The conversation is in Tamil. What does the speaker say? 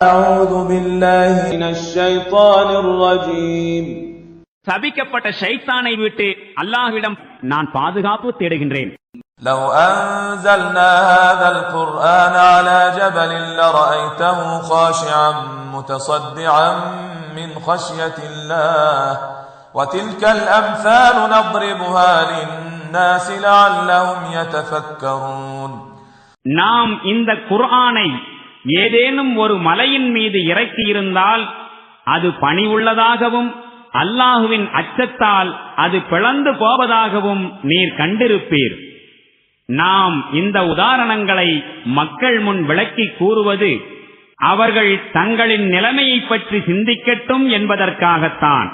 أعوذ بالله من الشيطان الرجيم சபிக்கப்பட்ட ஷைத்தானை விட்டு அல்லாஹ்விடம் நான் பாதுகாப்பு தேடுகின்றேன். لو أنزلنا هذا القرآن على جبل لرأيته خاشعا متصدعا من خشية الله وتلك الأمثال نضربها للناس لعلهم يتفكرون. நாம் இந்த குர்ஆனை ஏதேனும் ஒரு மலையின் மீது இறக்கியிருந்தால் அது பணிவுள்ளதாகவும் அல்லாஹுவின் அச்சத்தால் அது பிளந்து போவதாகவும் நீர் கண்டிருப்பீர். நாம் இந்த உதாரணங்களை மக்கள் முன் விளக்கி கூறுவது அவர்கள் தங்களின் நிலைமையை பற்றி சிந்திக்கட்டும் என்பதற்காகத்தான்.